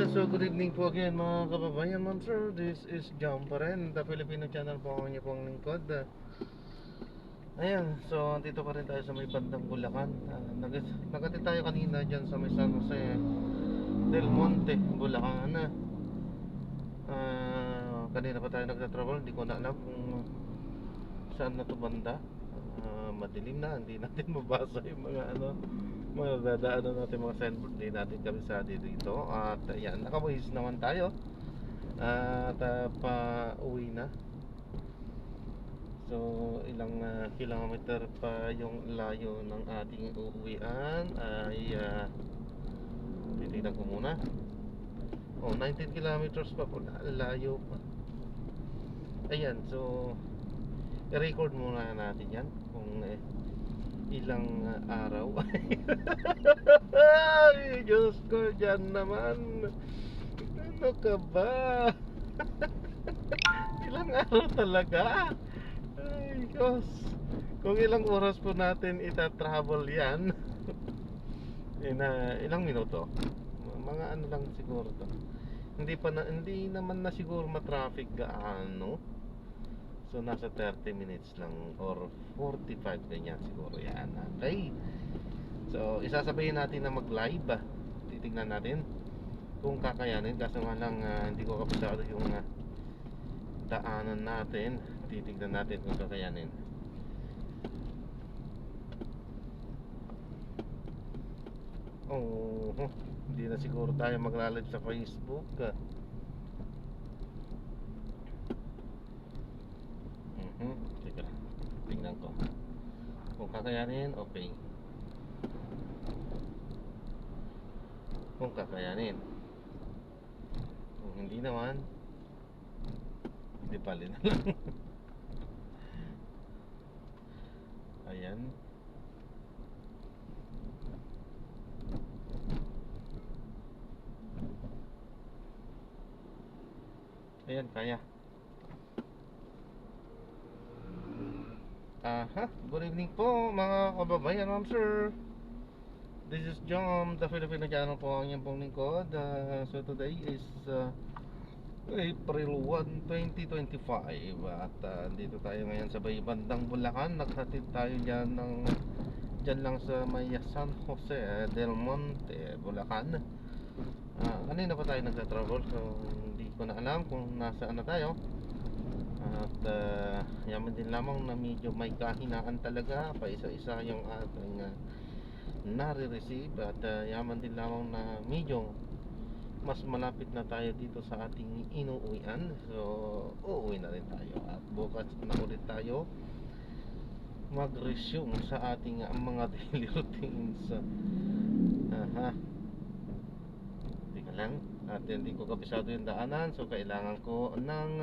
So good evening po again mga kababayan, ma'am sir. This is John pa rin, the Filipino channel po ang inyo pong lingkod. Ayan, so dito pa rin tayo sa may bandang Bulacan. Nagati tayo kanina dyan sa may San Jose del Monte, Bulacan. Kanina pa tayo nagtatravel, hindi ko na alam kung saan na to banda. Madilim na, hindi natin mabasa yung mga dadaanan natin, mga signboard. Hindi natin kabisado dito. At ayan, nakabuhis naman tayo. At pa-uwi na. So ilang kilometer pa yung layo ng ating uuwian. Ay titignan ko muna. 19 kilometers pa po, layo pa. Ayan, so i-record muna natin yan kung ilang araw. Ay, Diyos ko, dyan naman. Ano ka ba? Ilang araw talaga? Ay, Diyos. Kung ilang oras po natin ita-travel yan, ilang minuto? Mga ano lang siguro to. Hindi naman na siguro ma-traffic gaano. So nasa 30 minutes lang or 45 ganyan siguro yan. Okay. So isasabayin natin na mag-live. Titingnan natin kung kakayanin. Kaso nga lang hindi ko kabisado yung daanan natin. Titingnan natin kung kakayanin. Oh, hindi na siguro tayo mag-live sa Facebook. Sige lang, tingnan ko kung kakayanin. Okay, kung kakayanin. Kung hindi naman, hindi pali na lang. Ayan. Ayan, kaya. Good evening po mga kababayan, ma'am sir. This is John, the Filipino channel po ang inyong pong lingkod. So today is April 1, 2025. At dito tayo ngayon sa may bandang Bulacan. Naghatid tayo dyan lang sa may San Jose del Monte, Bulacan. Kanina pa tayo nagtatravel, so hindi ko na alam kung nasaan na tayo. At yaman din lamang na medyo may kahinaan talaga, pa isa-isa yung ating nare-receive. At yaman din lamang na medyo mas malapit na tayo dito sa ating inuuwian. So uuwi na rin tayo at bukas na ulit tayo mag-resume sa ating mga daily routines. Tika lang, at hindi ko kabisado yung daanan, so kailangan ko ng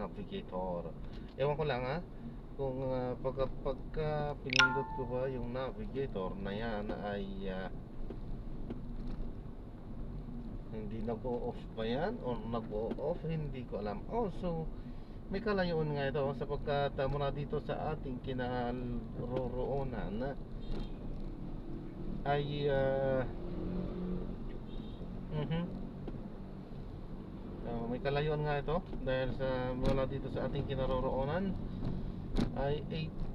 navigator. Ewan ko lang kung pagka pinindot ko ba yung navigator na yan ay hindi nag-o-off ba yan o nag-o-off, hindi ko alam. So may kalayuan nga ito sapagkat mula dito sa ating kinaroroonan ay may kalayuan nga ito dahil sa mula dito sa ating kinaroroonan ay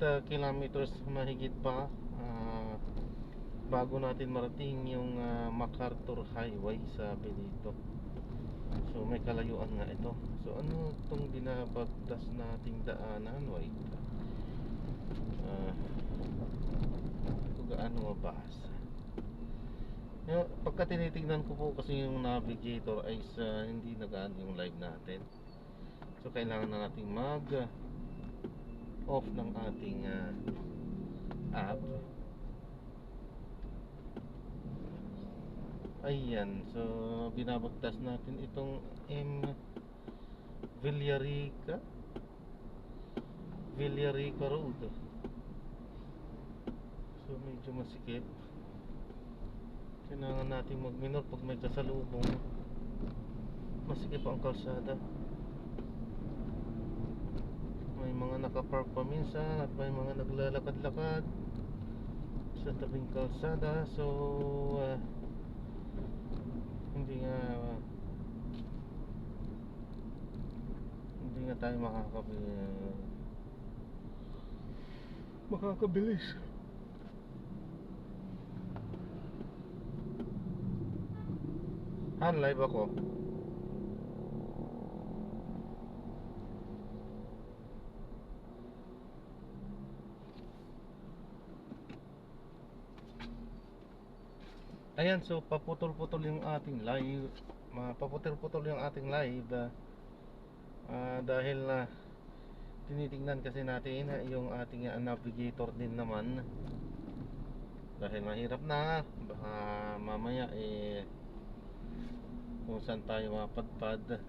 8 kilometers mahigit pa bago natin marating yung MacArthur Highway, sabi dito. So may kalayuan nga ito. So ano itong binabagtas nating daanan? Wait, kung gaano mabasa. Pagka tinitignan ko po kasi yung navigator ay hindi nagaan yung live natin. So kailangan na nating mag off ng ating app. Ayan, so binabagtas natin itong Villarica Road. So medyo masikip. Kailangan natin mag-minor pag may kasalubong. Masikip ang kalsada. May mga nakapark pa minsan at may mga naglalakad-lakad sa tabing kalsada. So hindi nga Hindi nga tayo makakabilis. Live ako. Ayan, so paputol-putol yung ating live. Paputol-putol yung ating live dahil tinitingnan kasi natin yung ating navigator din naman. Dahil mahirap na, baka mamaya kung saan tayo mapadpad.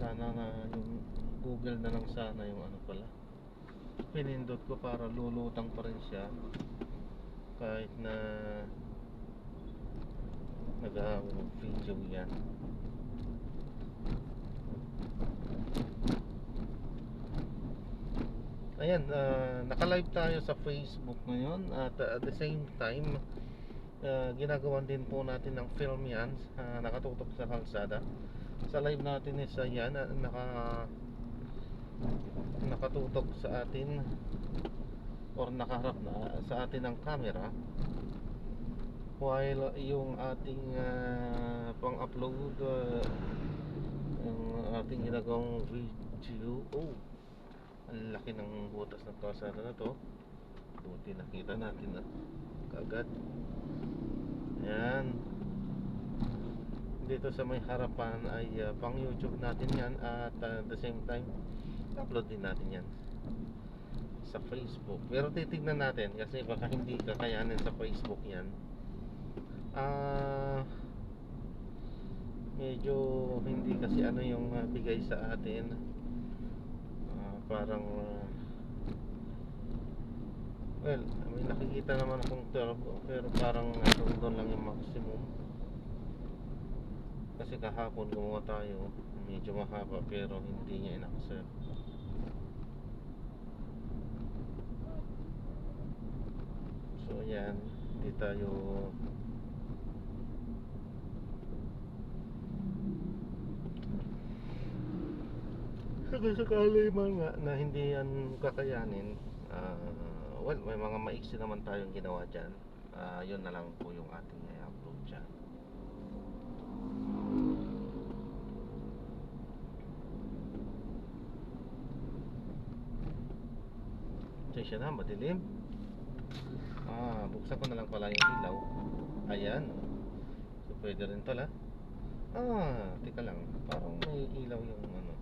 Sana na yung Google na lang sana yung ano pala pinindot ko para lulutang pa rin siya kahit na nag-video yan. Ayan, naka-live tayo sa Facebook ngayon at at the same time ginagawan din po natin ng film yan, nakatutok sa kalsada. Sa live natin is yan, nakatutok sa atin or nakaharap na sa atin ang camera, while yung ating pang-upload yung ating ginagawang video. Ang laki ng butas ng kalsada na to, buti nakita natin na kaagad. Yan, dito sa may harapan ay pang YouTube natin yan at the same time upload din natin yan sa Facebook. Pero titignan natin kasi baka hindi kakayanin sa Facebook yan. Medyo hindi kasi ano yung bigay sa atin, parang well, may nakikita naman akong 12 pero parang doon lang yung maximum. Kasi kahapon gumawa tayo medyo mahaba pero hindi niya in-accept. So yan, hindi tayo sakali man nga na hindi yan kakayanin. Well, may mga maiksi naman tayong ginawa dyan. Yun na lang po yung ating i-upload dyan. Siya na, madilim. Buksan ko na lang pala yung ilaw. Ayan. So pwede rin pala. Teka lang, parang may ilaw yung ano,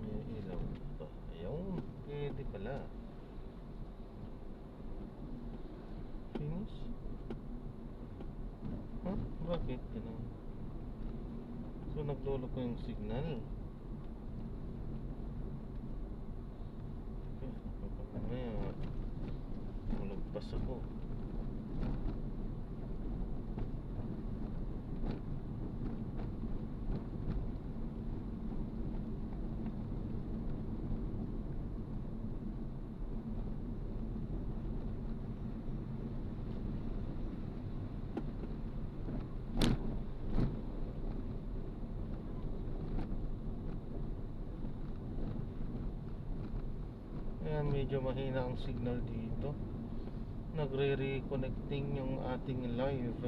may ilaw ba? Ayun, pwede pala. Finish? Bakit ganun? So naglolo ko yung signal. Mamaya malagpas ako. Ayan, medyo mahina ang signal dito. Nagre-reconnecting yung ating live.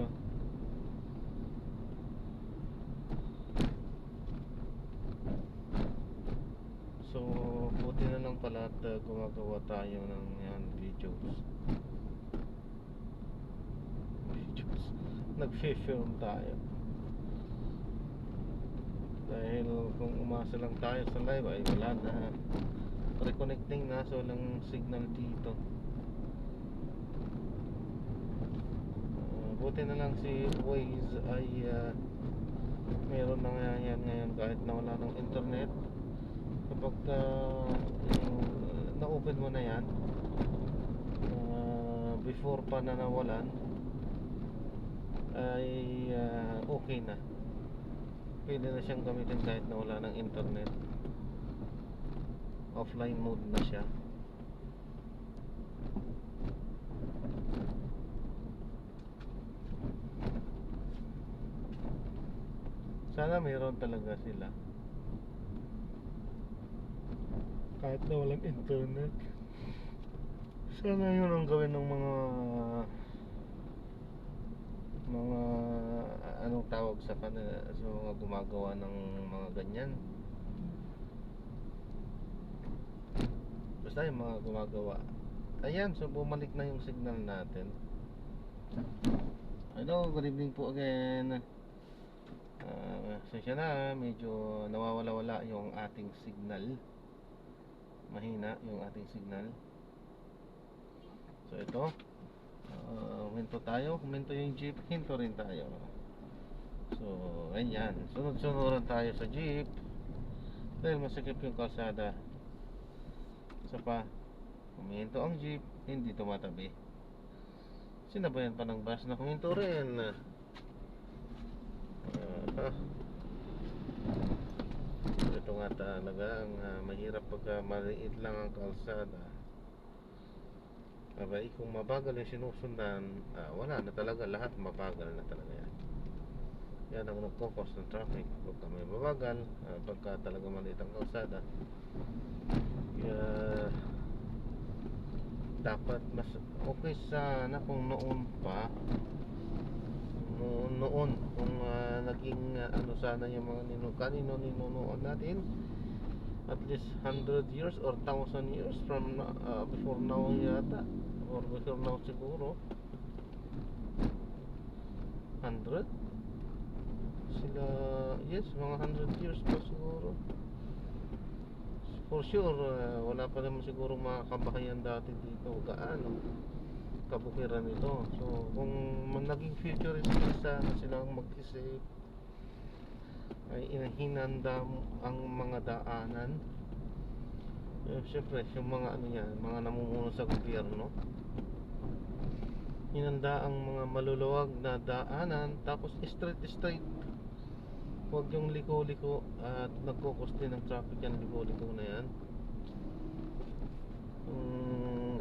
So buti na lang pala at gumagawa tayo ng yan, videos. Nagfi-film tayo. Dahil kung umasa lang tayo sa live ay wala na, reconnecting na, so walang signal dito. Buti na lang si Waze ay meron na nga yan ngayon kahit na wala ng internet. Kapag na-open mo na yan before pa na nawalan ay okay na, pwede na siyang gamitin kahit na wala ng internet. Offline mode na siya. Sana mayroon talaga sila. Kahit na walang internet. Sana yun ang gawin ng mga anong tawag sa kanila, sa mga gumagawa ng mga ganyan. Basta yung mga gumagawa. Ayan, so bumalik na yung signal natin. Hello, good evening po again. Sensya na, medyo nawawala-wala yung ating signal. Mahina yung ating signal. So ito, huminto tayo, huminto yung jeep, hinto rin tayo. So, ayan, sunod-sunuran tayo sa jeep dahil masikip yung kalsada. Isa pa, huminto ang jeep, hindi tumatabi. Sinabayan pa ng bus na huminto rin. Ito nga talaga ang mahirap pagka maliit lang ang kalsada. Abay, kung mabagal yung sinusundan, wala na talaga, lahat mabagal na talaga yan. Yan ang nagkukos ng traffic pagka may mabagal, pagka talaga maliit ang kalsada. Kaya dapat mas okay sana kung noon pa, noon kung naging ano sana yung mga ninunoon natin, at least 100 years or 1,000 years from before now yata, or before now siguro 100 sila, yes, mga 100 years pa siguro for sure. Wala pa naman siguro mga kabahayan dati dito gaano kabukiran ito. So kung naging futuristic sana silang mag-isip, ay hinanda ang mga daanan. Siyempre yung mga ano yan, mga namumuno sa gobyerno, hinanda ang mga maluluwag na daanan, tapos straight, huwag yung liko-liko at nagkukos din ng traffic yan, liko-liko na yan.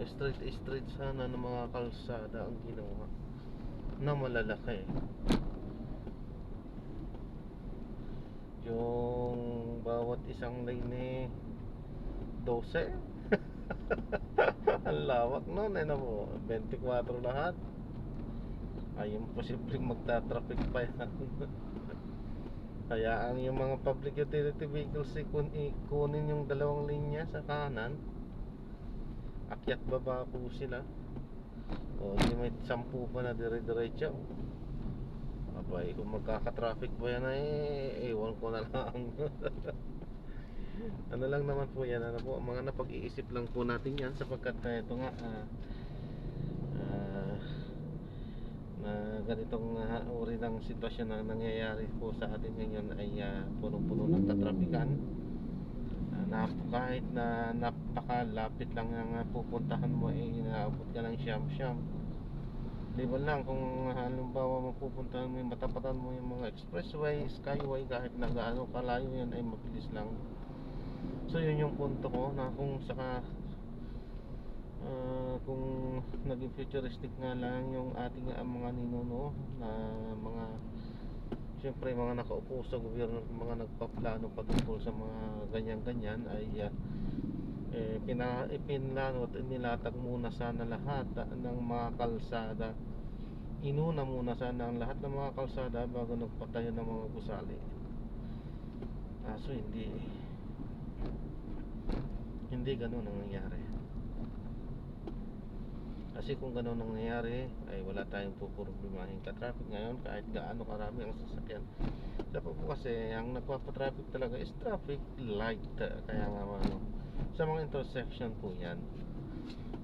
Straight sana ng mga kalsada ang ginawa na malalaki. Yung bawat isang lane 12 ang lawak nun, na po 24 lahat. Ay imposibleng magta-traffic pa yan. Kaya ang yung mga public utility vehicles kunin yung dalawang linya sa kanan, akyat baba po sila, o di may 10 pa na dire-diretso. Abay, kung magkaka-traffic po yan ay ewan ko na lang. Ano lang naman po yan, ano po, mga napag-iisip lang po natin yan, sapagkat ito nga na ganitong uri ng sitwasyon na nangyayari po sa atin ngayon ay punong-puno ng katrapikan. Kahit na napakalapit lang ang pupuntahan mo, inaabot ka ng siyam-siyam. Liban lang kung halimbawa mapupuntahan mo, matapatan mo yung mga expressway, skyway, kahit na gaano kalayo yan ay mabilis lang. So yun yung punto ko, na kung saka kung naging futuristic nga lang yung ating mga ninuno, na mga siyempre mga nakaupo sa gobyerno, mga nagpaplano patungkol sa mga ganyan-ganyan, ay ipinlano at inilatag muna sana lahat ng mga kalsada. Inuna muna sana ang lahat ng mga kalsada bago nagpatayo ng mga gusali. So hindi ganun ang nangyari. Kasi kung ganun ang nangyari, ay wala tayong puproblemahin ka-traffic ngayon kahit gaano karami ang sasakyan. Dapat po kasi ang nagpapatraffic talaga is traffic light. Kaya nga sa mga intersection po yan,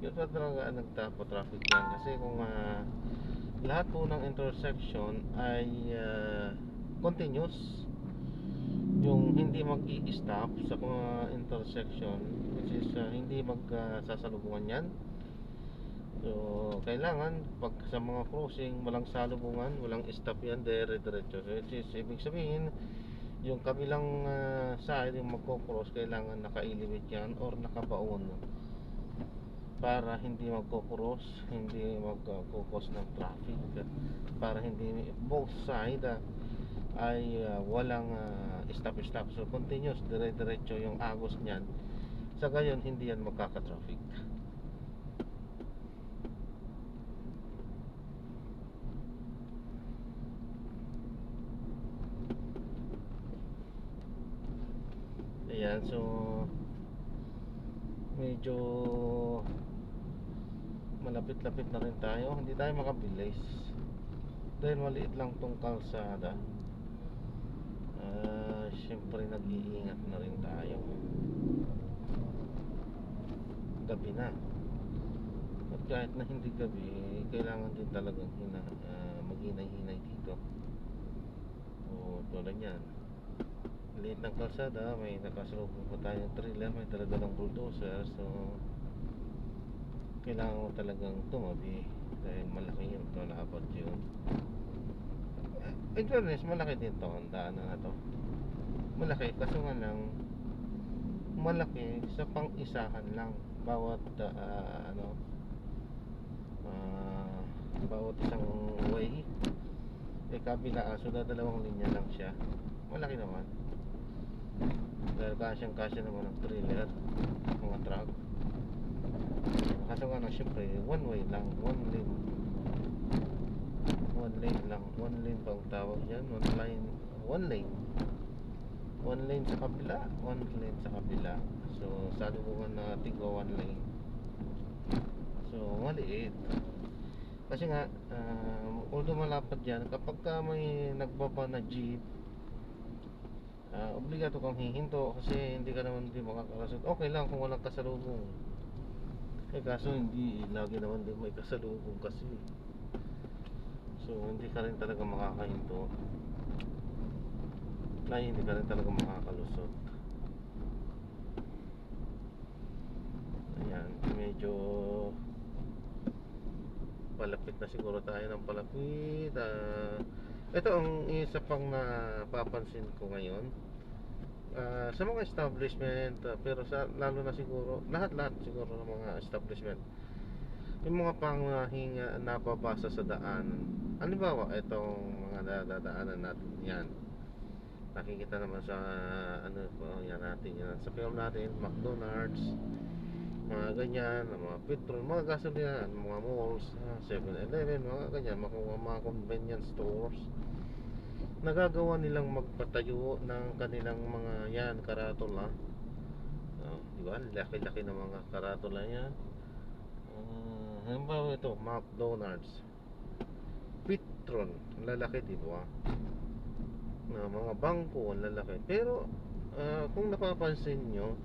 yun pa talaga nagpapatraffic yan. Kasi kung lahat po ng intersection ay continuous, yung hindi mag-i-stop sa mga intersection, which is hindi magsasalubungan yan. So kailangan pag sa mga crossing walang salubungan, walang stop yan, dire-diretso. So which is ibig sabihin yung kabilang side yung magko-cross, kailangan nakailimit yan or nakabaon para hindi magko-cross, hindi magko-cause ng traffic, para hindi both side ay walang stop-stop. So continuous, dire-diretso yung agos niyan. Sa gayon, hindi yan magkaka-traffic. Ayan, so medyo malapit-lapit na rin tayo. Hindi tayo makabilis dahil maliit lang tong kalsada. Siyempre nag-iingat na rin tayo. Gabi na. At kahit na hindi gabi, kailangan din talagang maghinay-hinay dito. O tulad yan, liit ng kalsada, may nakasalubong pa tayong trailer, may talaga ng bulldozer. So kailangan mo talagang tumabi dahil malaki yun, ito nakapot yun. In fairness, malaki din to ang daanan na to. Malaki, kaso nga lang malaki sa pang-isahan lang bawat bawat isang way. Kabila, so dalawang linya lang siya. Malaki naman dahil kasyang-kasya naman ng trailer, mga truck. Kaso nga lang, syempre one way lang, one lane lang, one lane bang tawag yan, one lane sa kabila, one lane sa kabila. So salubungan na tigwa one lane, so maliit. Kasi nga although malapad yan, kapag ka may nagbaba na jeep, obligato kang hihinto kasi hindi ka naman din makakalasot. Okay lang kung walang kasalubong, kaso hindi lagi naman din may kasalubong kasi. So hindi ka rin talaga makakahinto, hindi ka rin talaga makakalusot. Ayan, medyo palapit na siguro tayo ng palapit. Ito ang isa pang napapansin ko ngayon sa mga establishment, pero lalo na siguro lahat siguro ng mga establishment, yung mga pangunahing napabasa sa daan. Halimbawa, itong mga dadaanan natin yan, nakikita naman sa yan natin, yan sa film natin, McDonald's, mga ganyan, mga petrol, mga gasolina, mga malls, 7-Eleven, mga ganyan, mga convenience stores. Nagagawa nilang magpatayo ng kanilang mga yan, karatula. Diba? Laki-laki ng mga karatula yan. Halimbawa ito, McDonald's, Petron, lalaki, diba? Mga bangko, lalaki. Pero kung napapansin nyo,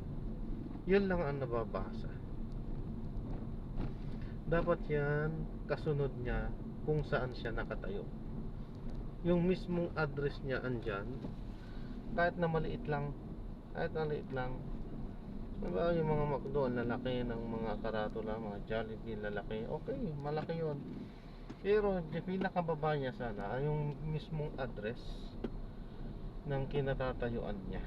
yun lang ang nababasa. Dapat yan kasunod niya kung saan siya nakatayo. Yung mismong address niya andyan, kahit na maliit lang, diba, yung mga McDo, lalaki ng mga karatula, mga Jollibee, lalaki, okay, malaki yun. Pero yung pinakababa niya sana ay yung mismong address ng kinatatayuan niya.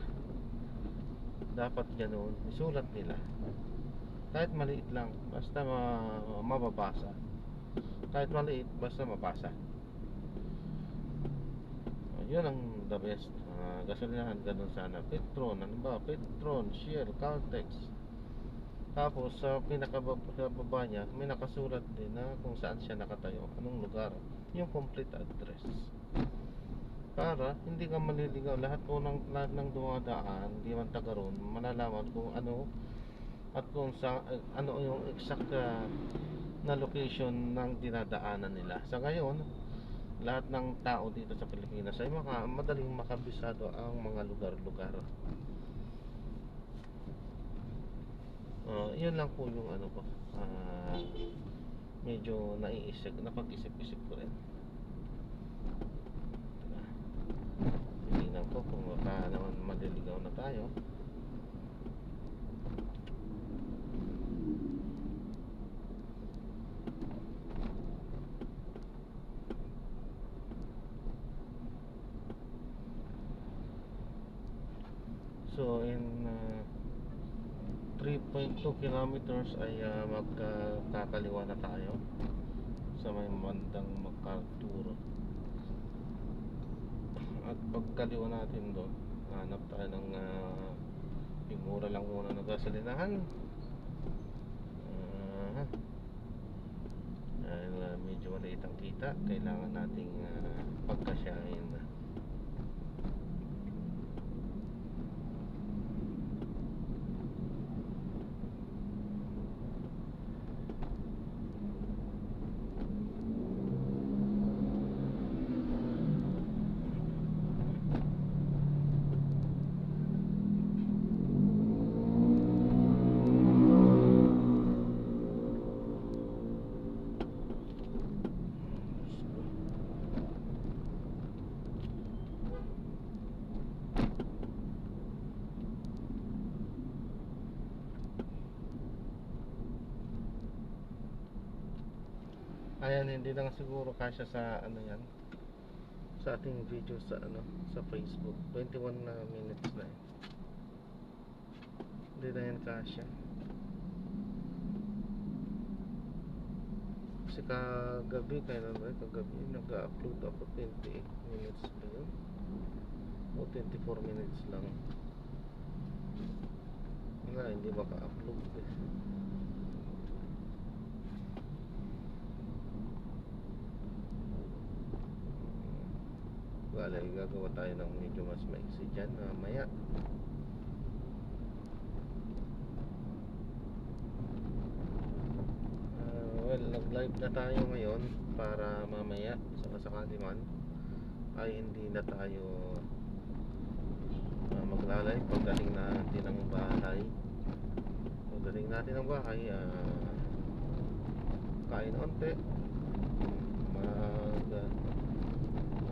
Dapat ganoon, isulat nila. Kahit maliit lang, basta mababasa. Kahit maliit, basta mabasa. Yun ang the best. Gasolinahan, ganun sana. Petron, ano ba? Petron, Shell, Caltex. Tapos sa pinakababa niya, may nakasulat din na kung saan siya nakatayo, anong lugar, yung complete address. Para hindi ka maliligaw. Lahat ng dumadaan, hindi man taga ron, malalaman kung ano at kung sa ano yung exact na location ng dinadaanan nila. Sa ngayon, lahat ng tao dito sa Pilipinas ay madaling makabisado ang mga lugar-lugar. Yun lang po yung ano ko, medyo napag-isip-isip ko rin. Tingnan ko kung baka naman maliligaw na tayo. So in 3.2 kilometers ay magkakaliwa na tayo sa may bandang MacArthur. At pagkaliwa natin doon, hanap tayo ng yung mura lang muna na gasolinahan. Ah, dahil medyo maliit ang kita, kailangan nating pagkasyahin. Ayan, hindi lang siguro kasya sa ano yan, sa ating video sa ano, sa Facebook. 21 na minutes na eh. Hindi na yan kasya. Kasi kagabi, kailan ba? Kagabi, nag-upload ako 28 minutes ba yun? O 24 minutes lang. Wala, hindi maka-upload eh. Wala, gagawa tayo ng medyo mas maiksi dyan mamaya. Well, nag-live na tayo ngayon para mamaya sakasakali man ay hindi na tayo maglalay pagdating natin ng bahay. Pagdating natin ng bahay, kain onte,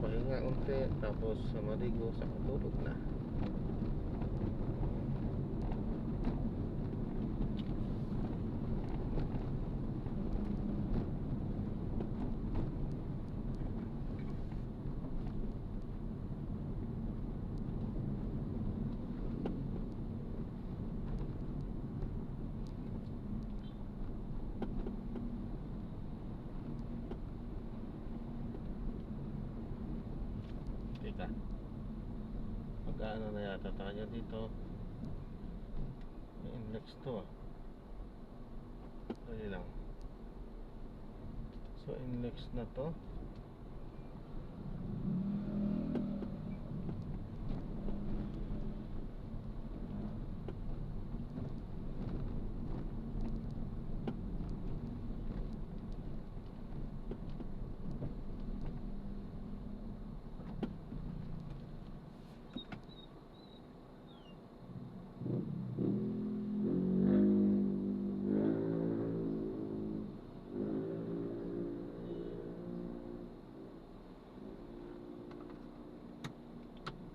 pahinga onte, tapos maligo sa matulog na. Teka, magkano na yata tayo dito? Index to dali lang. So index na to.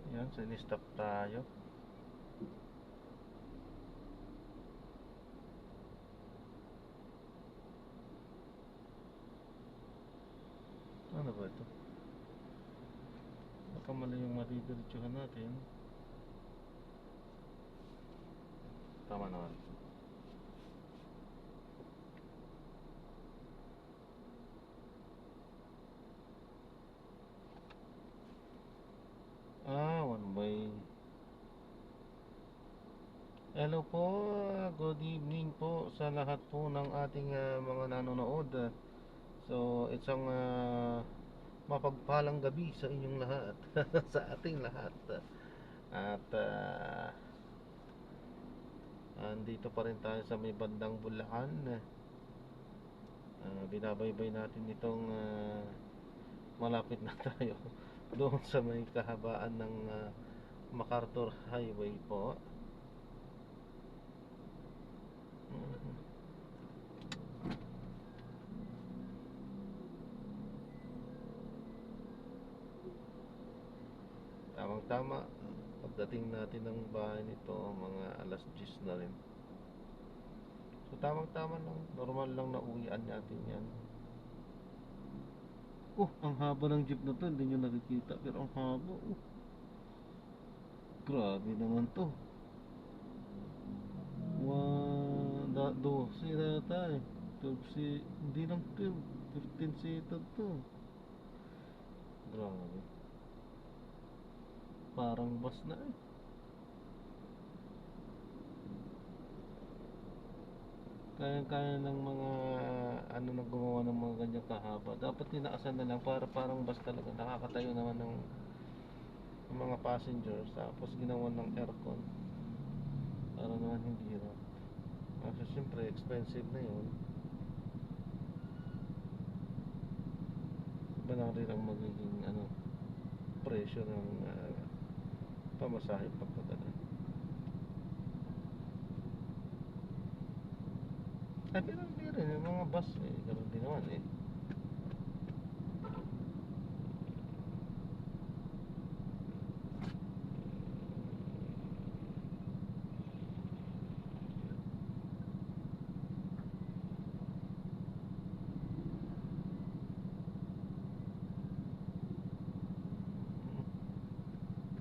Yan, so in-stop tayo. Ano ba ito? Baka mali yung maridiretsuhan natin. Tama naman. 1 by. Hello po, good evening po sa lahat po ng ating mga nanonood. So, isang mapagpalang gabi sa inyong lahat, sa ating lahat. At andito pa rin tayo sa may bandang Bulacan. Binabaybay natin itong malapit na tayo doon sa may kahabaan ng MacArthur Highway po. Tamang tama, pagdating natin ng bahay nito mga alas 10 na rin. So tamang tama lang, normal lang na uwian natin yan. Ang haba ng jeep na to, hindi nyo nakikita, pero ang haba. Grabe naman to. 12 nata eh. 12 hindi lang 12, 15 seater to. Grabe. parang bus na eh. Kaya ng mga ano na gumawa ng mga ganyan kahaba. Dapat tinaasan na lang para parang bus talaga. Nakakatayo naman ng mga passengers. Tapos ginawa ng aircon. Para naman hindi hirap. Kasi siyempre expensive na yun. Iba na rin ang magiging ano, presyo ng pamasahe pagpadala. Ay, pero hindi rin. Yung mga bus eh, ganun din naman eh.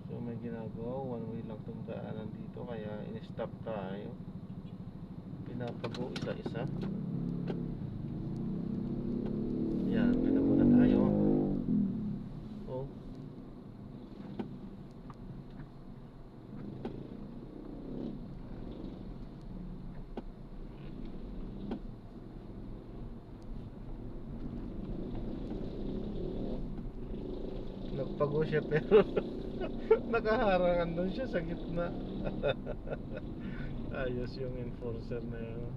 So may ginagawa, one way lang itong daanan dito. Kaya in-stop tayo. Pinapago isa-isa. Yan, may nabuna tayo. Oh. Nagpago siya pero nakaharangan doon siya sa gitna. Ayos yung enforcer na yun.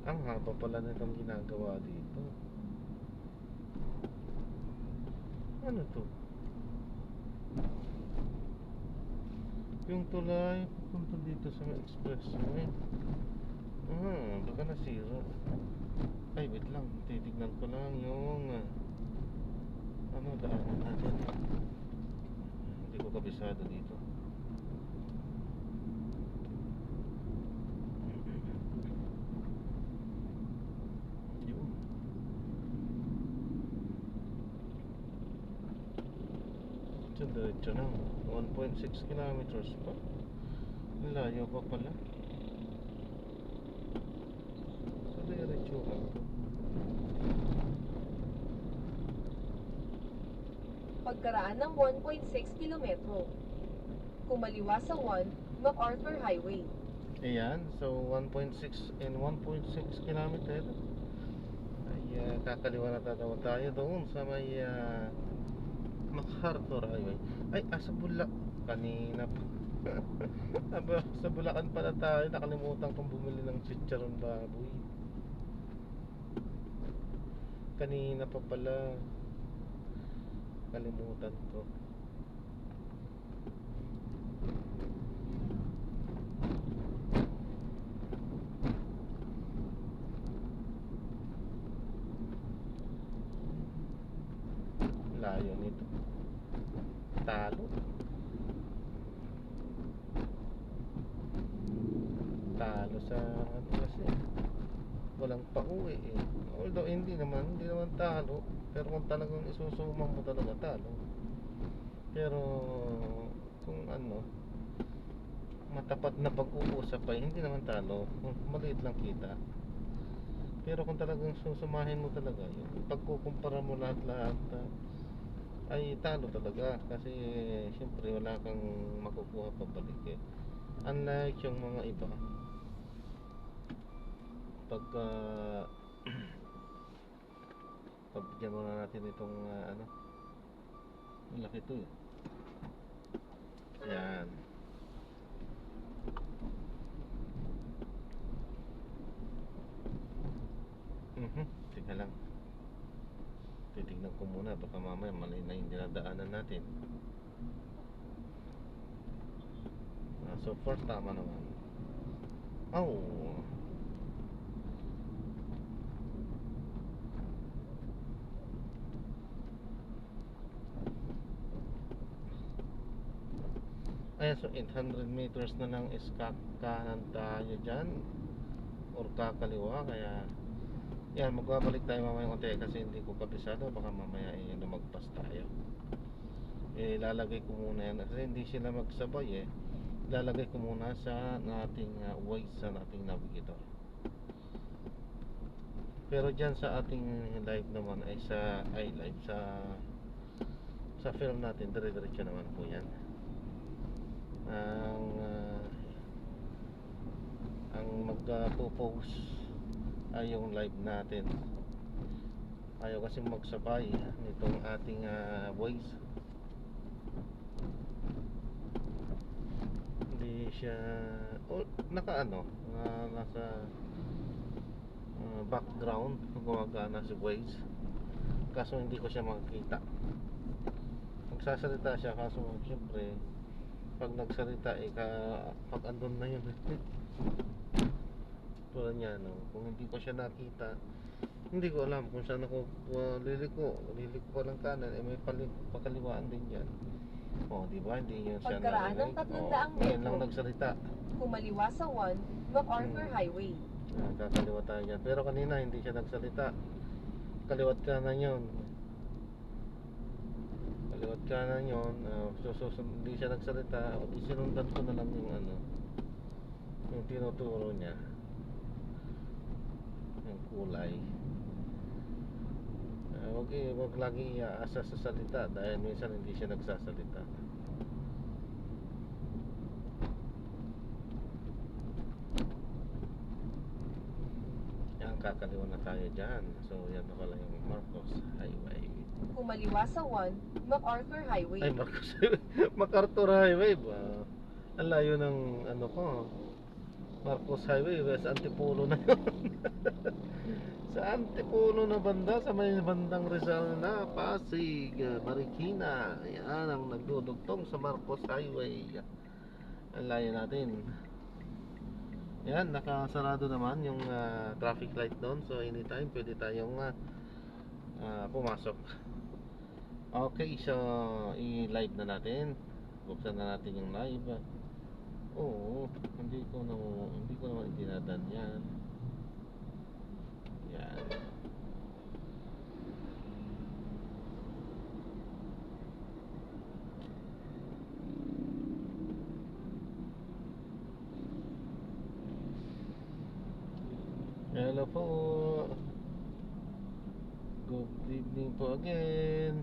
Ang haba pala nitong ginagawa dito. Ano to? Yung tulay pupunta dito sa expressway. Baka nasira. Ay, wait lang. Titignan ko lang yung ano daanan natin. Hindi ko kabisado dito. Yun. So, diretso lang. 1.6 kilometers pa. Layo pa pala. So, diretso lang to. Pagkaraan ng 1.6 kilometro. Kumaliwa sa 1, MacArthur Highway. Ayan, so 1.6 and 1.6 kilometer ay kakaliwa na tatawa tayo doon sa may MacArthur Highway. Ay, sa Bulacan kanina pa. Aba, sa Bulacan pala tayo. Nakalimutan kong bumili ng chicharon baboy. Kanina pa pala. Kalimutan ko. Layo nito. Talo. Talo sa ano kasi. Walang pauwi eh. Although hindi naman talo. Pero kung talagang isusuman mo talaga talo. Pero kung ano, matapat na pag-uusap ay hindi naman talo. Maliit lang kita. Pero kung talagang susumahin mo talaga, yung pagkukumpara mo lahat-lahat ay talo talaga. Kasi siyempre wala kang makukuha pabalik eh. Unlike yung mga iba, pagka pabigyan muna natin itong ano, malaki to eh. Yan. Tingnan lang. Titignan ko muna, baka mamaya mali na yung dinadaanan natin. So far tama naman. Oh. Ayan, so 800 meters na lang is kakanan tayo dyan or kakaliwa. Kaya yan, magbabalik tayo mamaya konti kasi hindi ko kabisado. Baka mamaya lumagpas tayo. Lalagay ko muna yan kasi hindi sila magsabay eh. Lalagay ko muna sa nating Waze, sa nating navigator. Pero dyan sa ating live naman ay live sa film natin, dire-diretso naman po yan. Ang ang magpo-post ay yung live natin. Ayaw kasi magsabay nitong ating voice. Hindi siya nasa background gumagana si voice. Kaso hindi ko siya makikita. Magsasalita siya kaso syempre pag nagsalita pag andun na yun tulad niya kung hindi ko siya nakita, hindi ko alam kung saan ako liliko pa lang kanan, may pakaliwaan din yan. Di ba hindi yun siya Pagkaraan ng 300 ngayon metro, lang nagsalita. kumaliwa sa 1 MacArthur Highway. Kakaliwa tayo dyan, pero kanina hindi siya nagsalita. Kaliwat kanan yun, hindi siya nagsalita. Sinundan ko na lang yung tinuturo niya, yung kulay. Wag lagi iaasa sa salita dahil minsan hindi siya nagsasalita. Yan, kakaliwa na tayo dyan. So yan na pala yung Marcos Highway. Kumaliwa sa 1 MacArthur Highway. Ay, Marcos Highway. MacArthur Highway ba? Ang layo ng ko. Marcos Highway, sa Antipolo na yun. Sa Antipolo na banda, sa may bandang Rizal na Pasig, Marikina. Yan ang nagdudugtong sa Marcos Highway. Ang layo natin. Yan, nakasarado naman yung traffic light doon. So anytime pwede tayong pumasok. Okay, so i-live na natin. Buksan na natin yung live. Oo, hindi ko naman itinadan yan. Yan. Hello po. Good evening po again.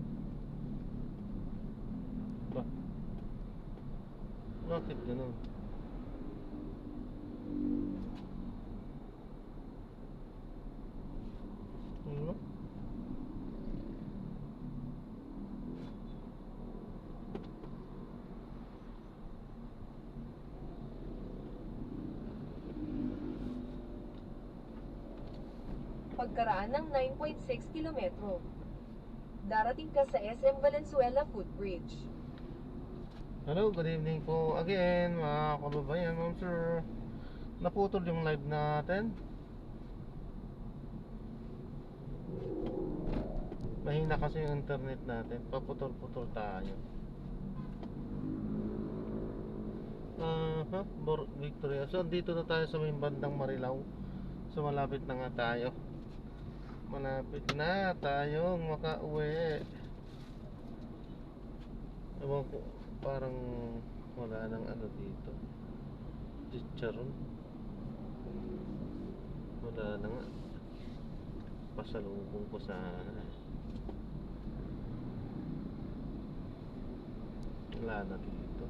Bakit ganun? Ano? Pagkaraan ng 9.6 kilometro, darating ka sa SM Valenzuela Footbridge. Hello, good evening po again mga kababayan, ma'am sir. Naputol yung live natin. Mahina kasi yung internet natin. Paputol-putol tayo. Victoria. So, dito na tayo sa may bandang Marilao. So, malapit na nga tayo. Malapit na tayong makauwi. Ewan ko, parang wala nang dito. Chicharon. Wala na nga. Pasalubong ko sana. Wala na dito.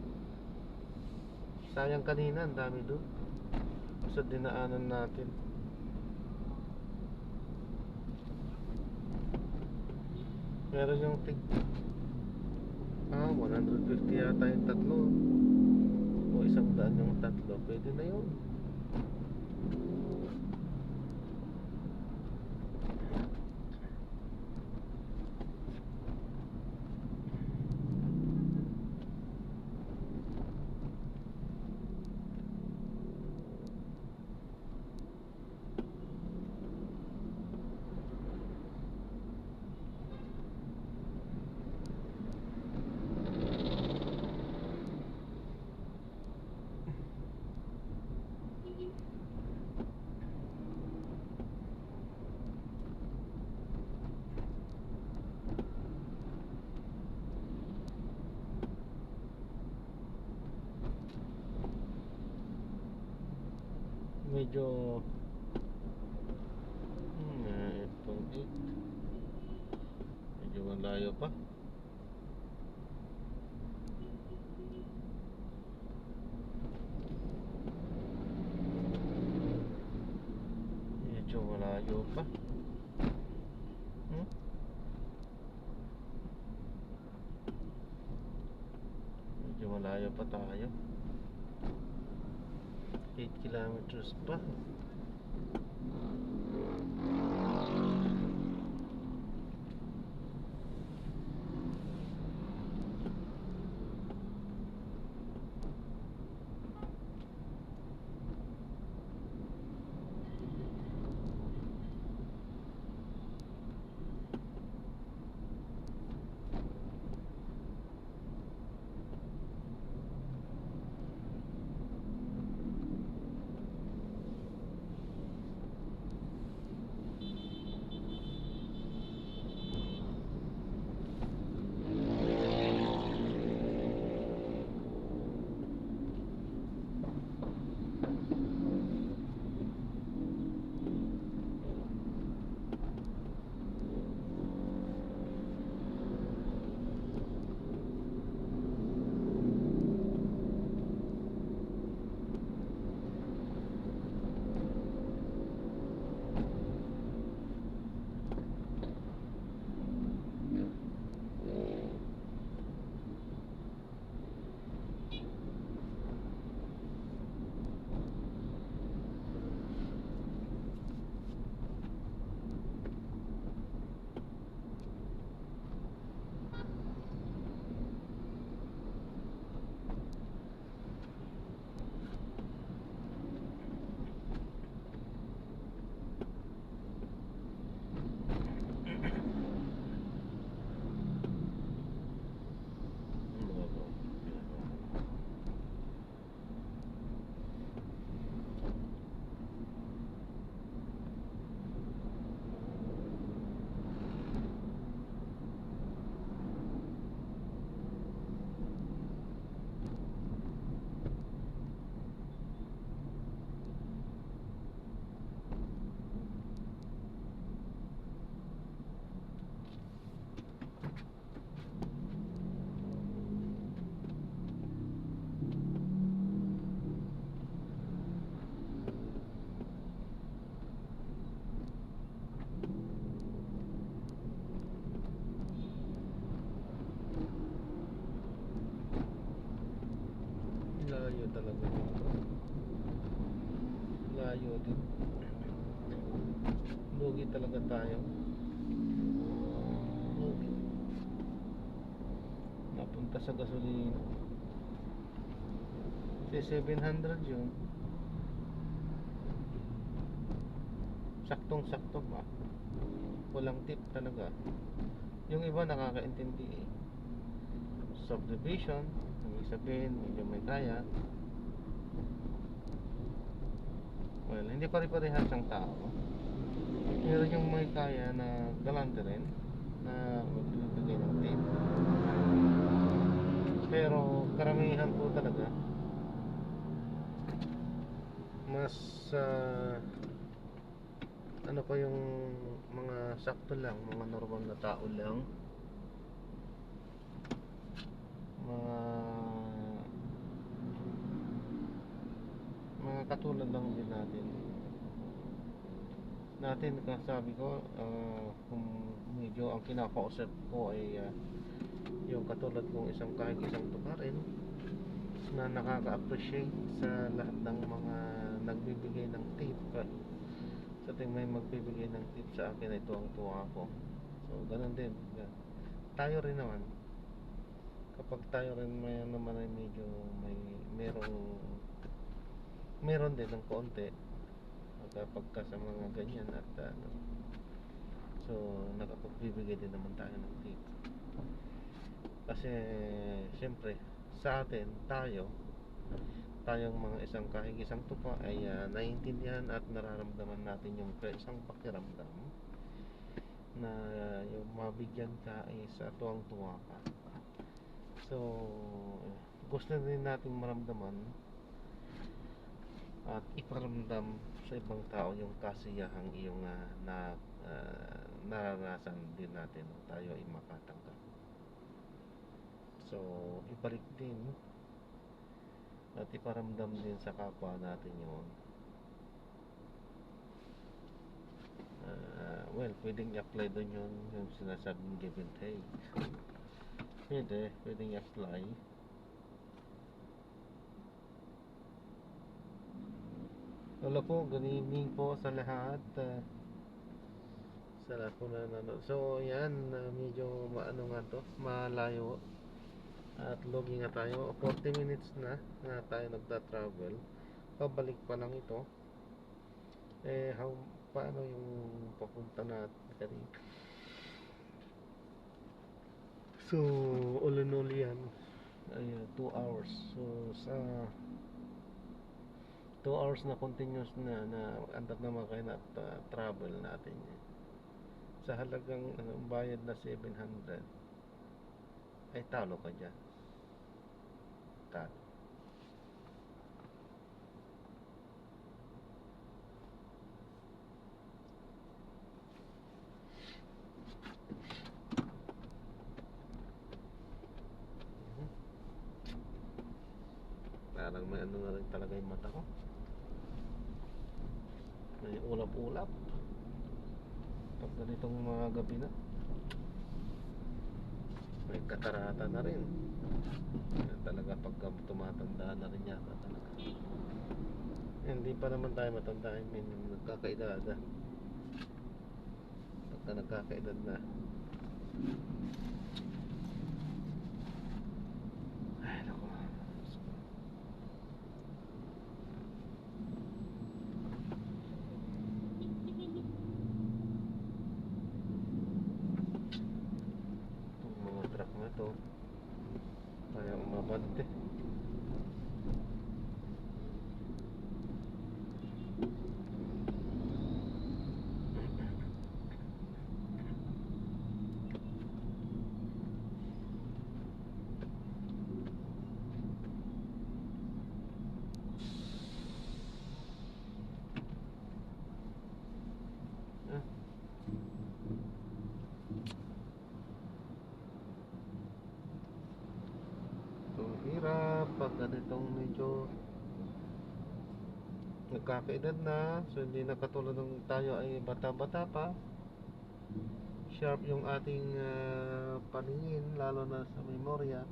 Sayang kanina, ang dami doon sa dinaanan natin. Meron yung 150 yata yung tatlo, o 100 yung tatlo. Pwede na yun. Medyo 8. Medyo malayo pa. Medyo malayo pa. Medyo malayo pa tayo. 8 kilometers pa. Layo talaga. Layo din. Lugi talaga tayo. Lugi. Napunta sa gasolina. Kasi 700 yun. Saktong-sakto pa. Walang tip talaga. Yung iba nakakaintindi eh. Subdivision, ibig sabihin medyo may kaya. Well, hindi pare-parehas ang tao. Meron yung may kaya na galante rin na magbibigay ng tip. Pero karamihan po talaga mas ano pa yung mga sakto lang, mga normal na tao lang, mga katulad lang din natin kasabi ko, kung medyo ang kinakausap ko ay yung katulad kong kahit isang tuparin na nakaka-appreciate sa lahat ng mga nagbibigay ng tip. Sa tuwing may magbibigay ng tip sa akin, ito ang tuwa ko. So ganun din, tayo rin naman kapag tayo rin may naman ay medyo meron din ng konti pagka sa mga ganyan at so nakapagbibigay din naman tayo ng tip kasi siyempre sa atin tayong mga kahit isang tupa ay naiintindihan at nararamdaman natin yung isang pakiramdam na yung mabigyan ka ay sa tuwang-tuwa ka. So gusto din natin maramdaman at iparamdam sa ibang tao yung kasiyahang iyong naranasan din natin na tayo ay makatanggap. So ibalik din at iparamdam din sa kapwa natin yun. Well, pwedeng i-apply doon yun, yung sinasabing give and take. Pwedeng i-apply. Wala po, good evening po sa lahat. Sa lahat po na nanonood. So, yan, medyo maano nga to, malayo. At logging nga tayo. 40 minutes na tayo nagta-travel. Pabalik pa lang ito. Paano yung papunta natin? So, all in all yan ay 2 hours. So, sa 2 hours na continuous na andar naman kayo na travel natin yan. Sa halagang bayad na 700 ay talo ka dyan. Talo. Parang may ano na rin talaga yung mata ko. May ulap-ulap pag ganitong mga gabi na. May katarata na rin. Yan talaga pagka tumatanda na rin yata talaga. Hindi pa naman tayo matanda, I mean nagkakaedad. Pagka nagkakaedad na, ay naku, itong mga truck na to kaya umabante. Hirap pag ganitong medyo nagkakaedad na. So hindi na katulad ng tayo ay bata-bata pa. Sharp yung ating paningin, lalo na sa memorya.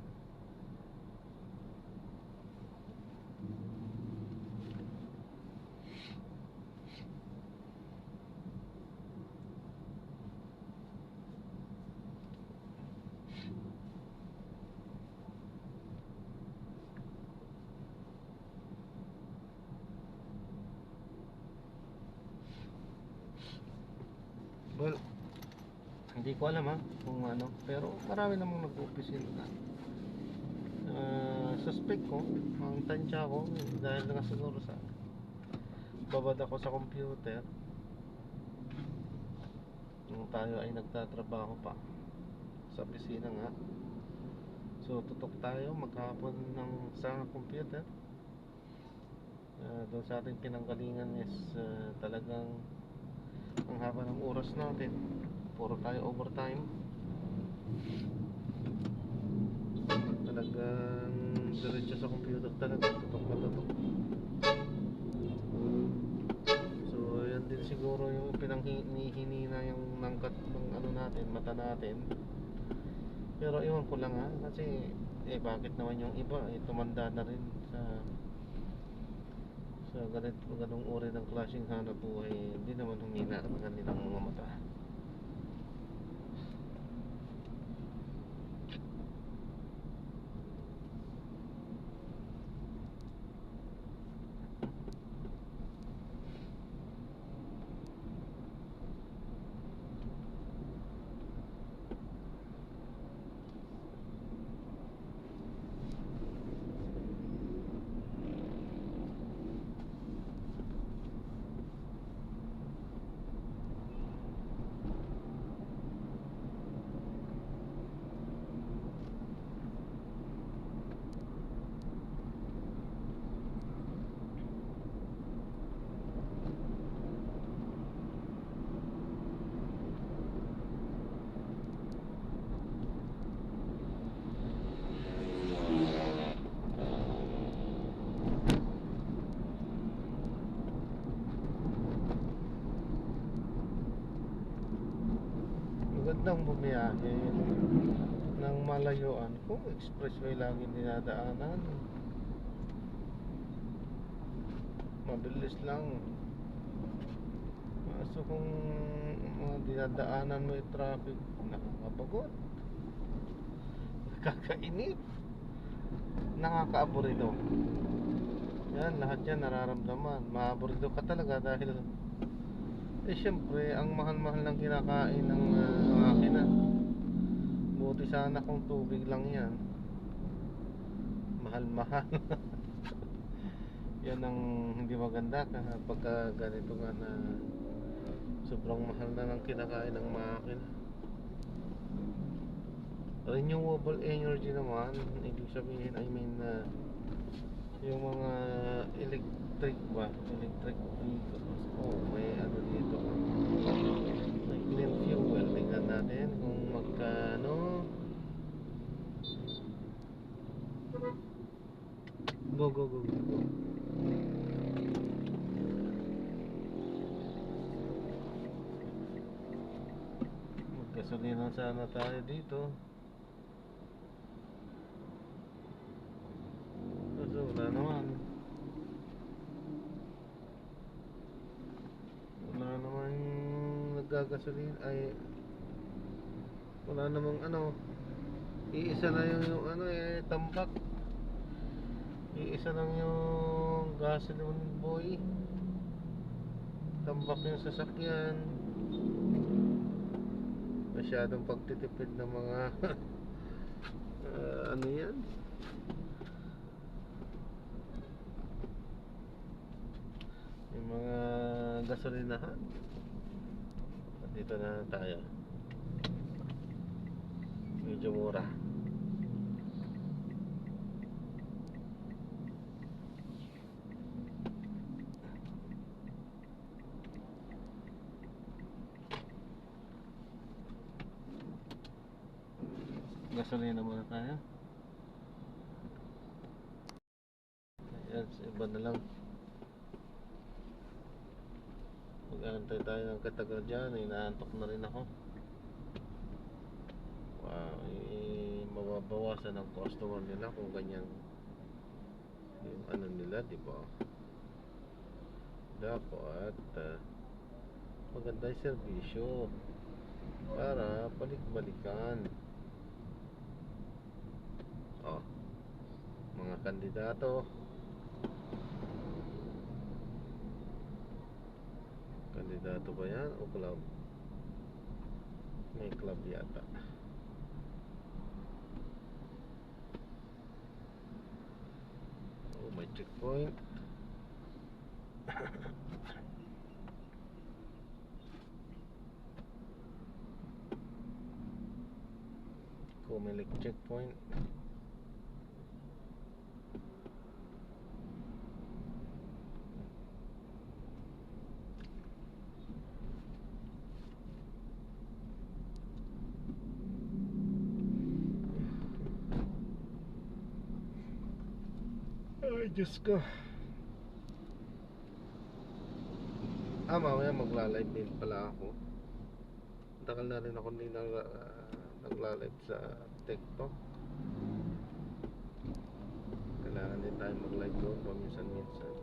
Well, hindi ko alam kung ano, pero marami namang nag-opisina na. Suspect ko, ang tansya ko, dahil nga siguro sa babad ako sa computer nung tayo ay nagtatrabaho pa sa opisina nga. So tutok tayo maghapon sa computer. Doon sa ating pinanggalingan is talagang ang haba ng oras natin, puro tayo overtime. Talagang diretso sa computer talaga, tutok na tutok. So yan din siguro yung pinanghihinina yung nangkat ng ano natin, mata natin. Pero iwan ko lang kasi bakit naman yung iba tumanda na rin sa ganung uri ng klaseng hanap buhay, hindi naman humina ang kanilang mga mata. magandang bumiyahe ng malayuan kung expressway lagi dinadaanan. Mabilis lang. So kung mga dinadaanan mo yung traffic, nakakapagod, nakakainip, nakakaaburido. Yan, lahat yan nararamdaman. Maaburido ka talaga dahil syempre ang mahal-mahal ng kinakain ng makina. Buti sana kung tubig lang yan, mahal-mahal. Yan ang hindi maganda kapag ganito nga na sobrang mahal na ng kinakain ng makina. Renewable energy naman, ibig sabihin, I mean, yung mga electric vehicles. Oh, may ano dito, may clean fuel. Tingnan natin kung magkano. Go, go, go, go, go. Magkasalina sana tayo dito. Kaso wala naman. Wala naman naggagasolina. Ay, wala namang ano. Iisa na yung ano tambak. Iisa lang yung gasoline boy. Tambak yung sasakyan. Masyadong pagtitipid ng mga ano yan, yung mga gasolinahan. Dito na tayo, medyo mura. Gasolina muna tayo. Ayan, sa iba na lang. Mag-aantay tayo ng katagal dyan. Inaantok na rin ako. Wow, mababawasan ang customer nila kung ganyan yung ano nila, di ba? Dapat maganda yung serbisyo para balik-balikan. Oh, mga kandidato ba yan o club? May club yata. Oh, may checkpoint. Comelec checkpoint. Ay, Diyos ko. Mamaya magla-live din pala ako. Tagal na rin ako hindi nagla-live sa TikTok. Kailangan din tayo mag-live doon paminsan-minsan.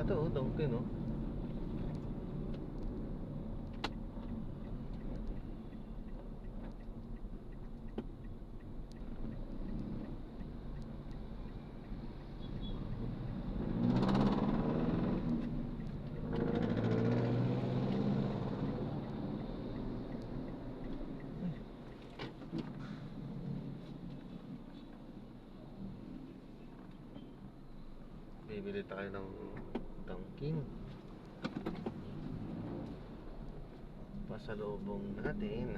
Ito, oh, Dunkin, no? Bibili tayo ng Dunkin. Pasalubong natin.